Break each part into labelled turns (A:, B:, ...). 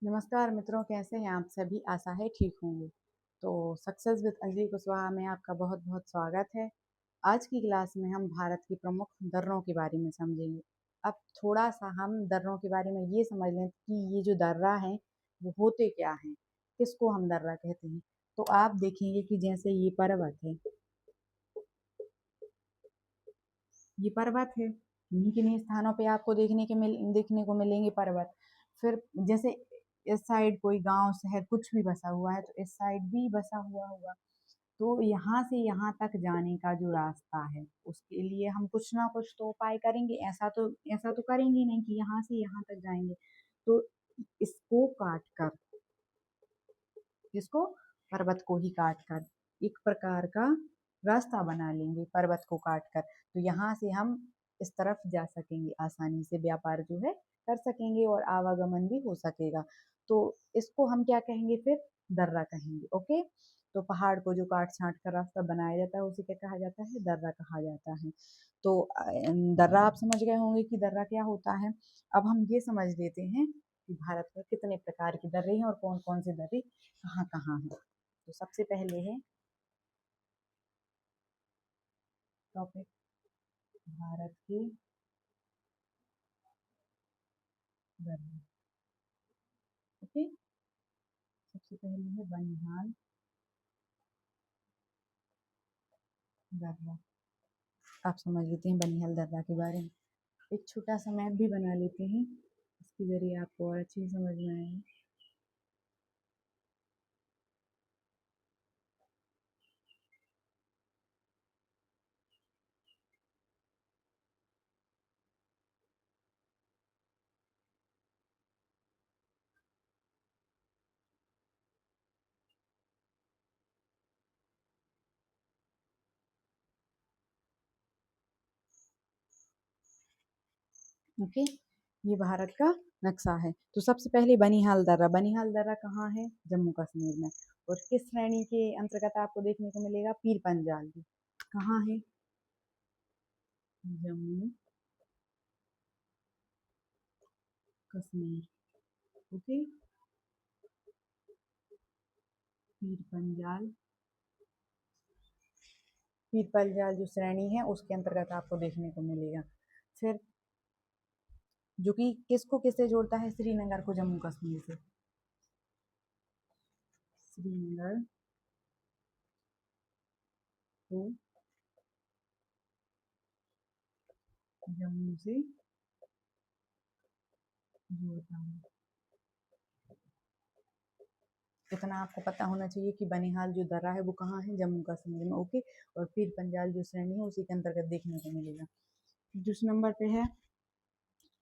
A: नमस्कार मित्रों, कैसे हैं आप सभी? आशा है ठीक होंगे। तो सक्सेस विद अंजलि कुशवाहा में आपका बहुत बहुत स्वागत है। आज की क्लास में हम भारत की प्रमुख दर्रों के बारे में समझेंगे। अब थोड़ा सा हम दर्रों के बारे में ये समझ लें कि ये जो दर्रा हैं वो होते क्या हैं, किसको हम दर्रा कहते हैं। तो आप देखेंगे कि जैसे ये पर्वत है, ये पर्वत है, किन्हीं किन्हीं स्थानों पे आपको देखने को मिलेंगे पर्वत। फिर जैसे इस साइड कोई गांव शहर कुछ भी बसा हुआ है तो इस साइड भी बसा हुआ होगा। तो यहाँ से यहाँ तक जाने का जो रास्ता है उसके लिए हम कुछ ना कुछ तो उपाय करेंगे। ऐसा तो करेंगे नहीं कि यहाँ से यहाँ तक जाएंगे। तो इसको काट कर, इसको पर्वत को ही काट कर एक प्रकार का रास्ता बना लेंगे पर्वत को काट कर। तो यहाँ से हम इस तरफ जा सकेंगे, आसानी से व्यापार जो है कर सकेंगे और आवागमन भी हो सकेगा। तो इसको हम क्या कहेंगे फिर? दर्रा कहेंगे। ओके। तो पहाड़ को जो काट छांट कर रास्ता बनाया जाता है उसे क्या कहा जाता है? दर्रा कहा जाता है। तो दर्रा आप समझ गए होंगे कि दर्रा क्या होता है। अब हम ये समझ लेते हैं कि भारत में कितने प्रकार के दर्रे हैं और कौन कौन से दर्रे कहाँ कहाँ है। तो सबसे पहले है टॉपिक भारत के दर्रे। ओके। सबसे पहले है बनिहाल दर्रा। आप समझ लेते हैं बनिहाल दर्रा के बारे में। एक छोटा सा मैप भी बना लेते हैं, इसके जरिए आपको और अच्छी समझ में आएगी। ओके। ये भारत का नक्शा है। तो सबसे पहले बनिहाल दर्रा। बनिहाल दर्रा कहाँ है? जम्मू कश्मीर में। और किस श्रेणी के अंतर्गत आपको देखने को मिलेगा? पीर पंजाल की। कहाँ है? जम्मू कश्मीर। ओके। पीर पंजाल, पीर पंजाल जो श्रेणी है उसके अंतर्गत आपको देखने को मिलेगा। फिर जो कि किसको किससे जोड़ता है? श्रीनगर को जम्मू कश्मीर से। श्रीनगर को जम्मू से जोड़ता है। इतना आपको पता होना चाहिए कि बनिहाल जो दर्रा है वो कहाँ है? जम्मू कश्मीर में। ओके। और पीर पंजाल जो श्रेणी है उसी के अंतर्गत देखने को मिलेगा। दूसरे नंबर पे है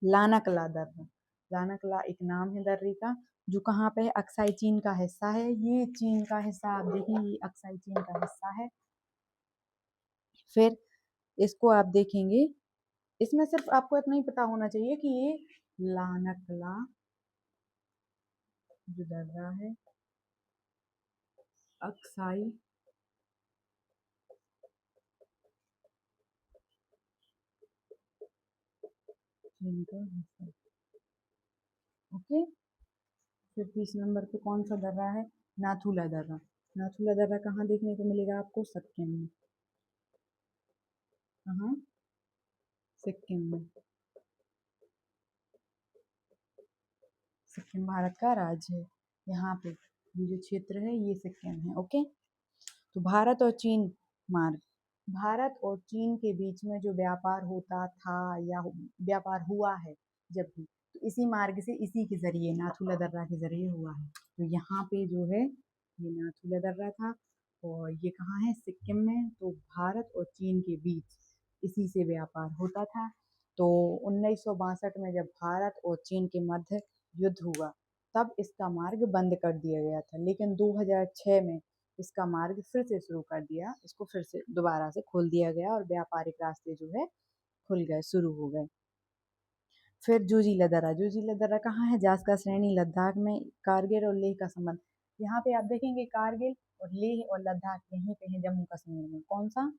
A: लानाकला दर्रा। लानाकला एक नाम है दर्रे का, जो कहाँ पे है? अक्साई चीन का हिस्सा है। ये चीन का हिस्सा, आप देखिए ये अक्साई चीन का हिस्सा है। फिर इसको आप देखेंगे, इसमें सिर्फ आपको इतना ही पता होना चाहिए कि ये लानकला जो दर्रा है अक्साई चीन का हिस्सा। ओके। फिर तीसरे नंबर पे कौन सा दर्रा है? नाथुला दर्रा। नाथुला दर्रा कहाँ देखने को मिलेगा आपको? सिक्किम में। कहाँ? सिक्किम में। सिक्किम भारत का राज्य है। यहाँ पे ये जो क्षेत्र है ये सिक्किम है। ओके। तो भारत और चीन मार्ग, भारत और चीन के बीच में जो व्यापार होता था या व्यापार हुआ है जब भी, तो इसी मार्ग से, इसी के जरिए, नाथुला दर्रा के जरिए हुआ है। तो यहाँ पे जो है ये नाथुला दर्रा था और ये कहाँ है? सिक्किम में। तो भारत और चीन के बीच इसी से व्यापार होता था। तो 1962 में जब भारत और चीन के मध्य युद्ध हुआ तब इसका मार्ग बंद कर दिया गया था, लेकिन 2006 में इसका मार्ग फिर से शुरू कर दिया, इसको फिर से दोबारा से खोल दिया गया और व्यापारिक रास्ते जो है खुल गए, शुरू हो गए। फिर जोजिला दर्रा। जोजिला दर्रा कहाँ है? जास्का श्रेणी, लद्दाख में। कारगिल और लेह का संबंध, यहाँ पे आप देखेंगे कारगिल और लेह और लद्दाख यहीं पे है जम्मू कश्मीर में। कौन सा?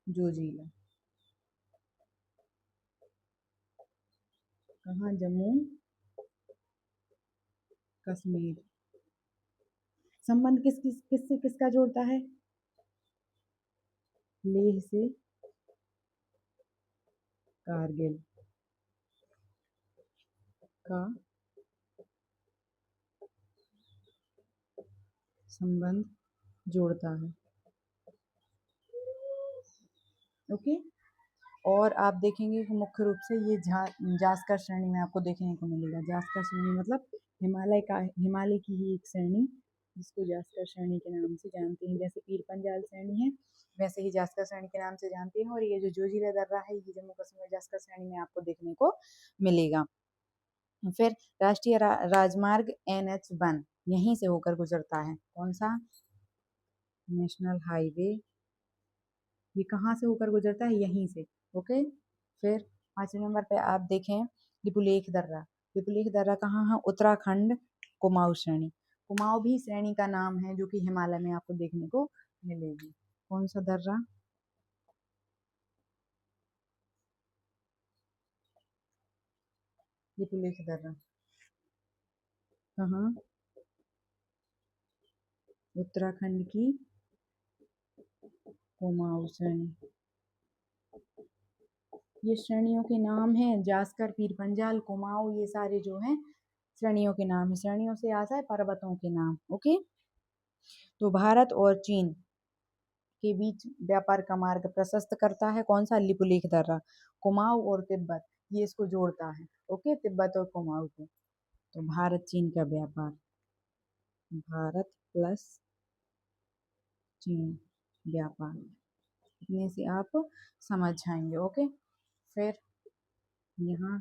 A: जोजिला। कहाँ? जम्मू कश्मीर। संबंध किससे किसका जोड़ता है? लेह से कारगिल का संबंध जोड़ता है। ओके। और आप देखेंगे कि मुख्य रूप से ये जास्कर श्रेणी में आपको देखने को मिलेगा। जास्कर श्रेणी मतलब हिमालय की ही एक श्रेणी, जिसको जास्कर श्रेणी के नाम से जानते हैं। जैसे पीर पंजाल श्रेणी है, वैसे ही जास्कर श्रेणी के नाम से जानते हैं। और ये जो जोजिला दर्रा है, ये जम्मू कश्मीर जास्कर श्रेणी में आपको देखने को मिलेगा। फिर राष्ट्रीय राजमार्ग NH1 यहीं से होकर गुजरता है। कौन सा? National highway. ये कहाँ से होकर गुजरता है? यहीं से। ओके। फिर 5वें नंबर पे आप देखें लिपुलेख दर्रा। लिपुलेख दर्रा कहाँ है? उत्तराखंड, कुमाऊं श्रेणी। कुमाऊं भी श्रेणी का नाम है जो कि हिमालय में आपको देखने को मिलेगी। कौन सा दर्रा? लिपुलेख दर्रा कहाँ? उत्तराखंड की कुमाऊं श्रेणी। ये श्रेणियों के नाम हैं। जास्कर, पीर पंजाल, कुमाऊं, ये सारे जो हैं श्रेणियों के नाम है। श्रेणियों से आता है पर्वतों के नाम। ओके। तो भारत और चीन के बीच व्यापार का मार्ग प्रशस्त करता है कौन सा? लिपुलेख दर्रा। कुमाऊं और तिब्बत, ये इसको जोड़ता है। ओके, तिब्बत और कुमाऊं को। तो भारत चीन का व्यापार, भारत प्लस चीन व्यापार, इतने से आप समझ जाएंगे। ओके। फिर यहाँ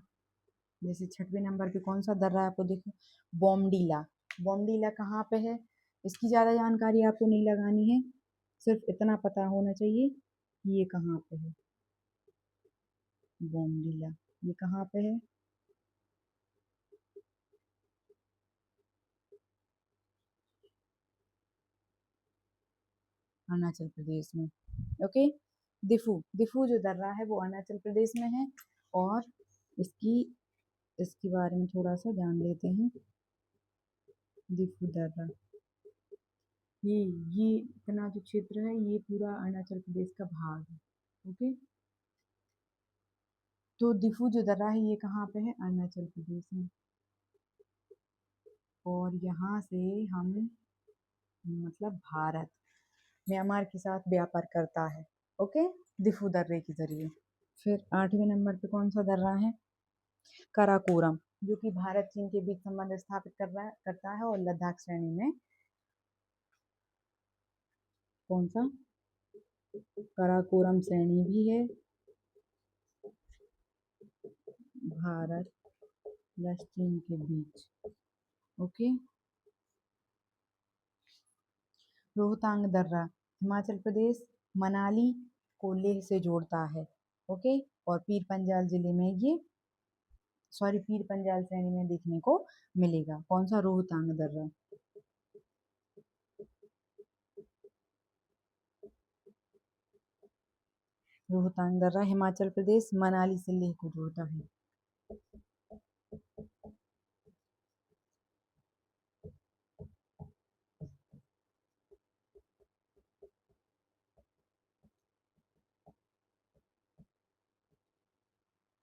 A: जैसे 6वें नंबर पे कौन सा दर्रा है आपको देखो? बोमडीला। बोमडीला कहाँ पे है? इसकी ज़्यादा जानकारी आपको नहीं लगानी है, सिर्फ इतना पता होना चाहिए कि ये कहाँ पे है। बोमडीला ये कहाँ पे है? अरुणाचल प्रदेश में। ओके। दिफू, दिफू जो दर्रा है वो अरुणाचल प्रदेश में है। और इसकी इसके बारे में थोड़ा सा जान लेते हैं। दिफू दर्रा, ये ये इतना जो क्षेत्र है ये पूरा अरुणाचल प्रदेश का भाग है। ओके। तो दिफू जो दर्रा है ये कहाँ पे है? अरुणाचल प्रदेश में। और यहाँ से हम मतलब भारत म्यांमार के साथ व्यापार करता है। ओके, दिफू दर्रे के जरिए। फिर 8वें नंबर पे कौन सा दर्रा है? काराकोरम, जो कि भारत चीन के बीच संबंध स्थापित करता है। और लद्दाख श्रेणी में कौन सा? काराकोरम श्रेणी भी है। भारत प्लस चीन के बीच। ओके। रोहतांग दर्रा हिमाचल प्रदेश, मनाली को लेह से जोड़ता है। ओके। और पीर पंजाल जिले में ये पीर पंजाल श्रेणी में देखने को मिलेगा। कौन सा? रोहतांग दर्रा। रोहतांग दर्रा हिमाचल प्रदेश, मनाली से लेह को जोड़ता है।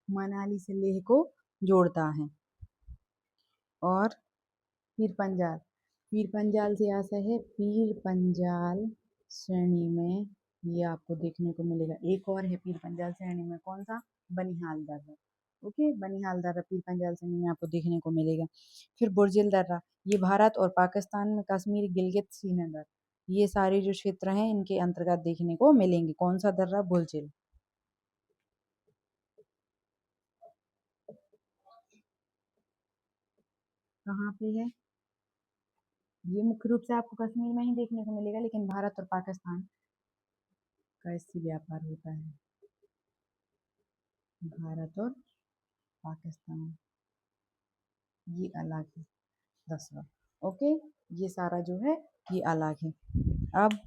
A: मनाली से लेह को जोड़ता है। और पीर पंजाल से आता है पीर पंजाल श्रेणी में, ये आपको देखने को मिलेगा। एक और है पीर पंजाल श्रेणी में, कौन सा? बनिहाल दर्रा। ओके, बनिहाल दर्रा पीर पंजाल श्रेणी में आपको देखने को मिलेगा। फिर बुर्जिल दर्रा, ये भारत और पाकिस्तान में कश्मीर, गिलगित, श्रीनगर, ये सारे जो क्षेत्र हैं इनके अंतर्गत देखने को मिलेंगे। कौन सा दर्रा? बुर्जिल। कहाँ पे है? ये मुख्य रूप से आपको कश्मीर में ही देखने को मिलेगा, लेकिन भारत और पाकिस्तान का इससे व्यापार होता है। भारत और पाकिस्तान ये अलग है। 10वां। ओके, ये सारा जो है ये अलग है। अब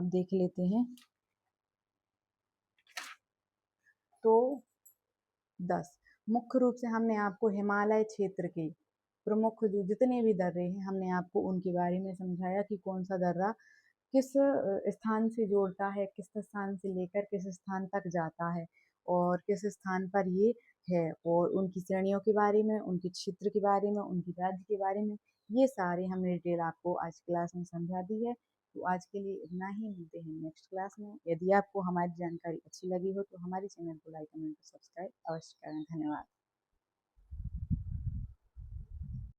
A: देख लेते हैं। तो 10 मुख्य रूप से हमने आपको हिमालय क्षेत्र के प्रमुख जो जितने भी दर्रे हैं हमने आपको उनके बारे में समझाया कि कौन सा दर्रा किस स्थान से जोड़ता है, किस स्थान से लेकर किस स्थान तक जाता है और किस स्थान पर ये है, और उनकी श्रेणियों के बारे में, उनके क्षेत्र के बारे में, उनकी राज्य के बारे में, ये सारे हमने डिटेल आपको आज क्लास में समझा दी है। तो आज के लिए इतना ही, मिलते हैं नेक्स्ट क्लास में। यदि आपको हमारी जानकारी अच्छी लगी हो तो हमारे चैनल को लाइक, कमेंट और सब्सक्राइब अवश्य करें। धन्यवाद।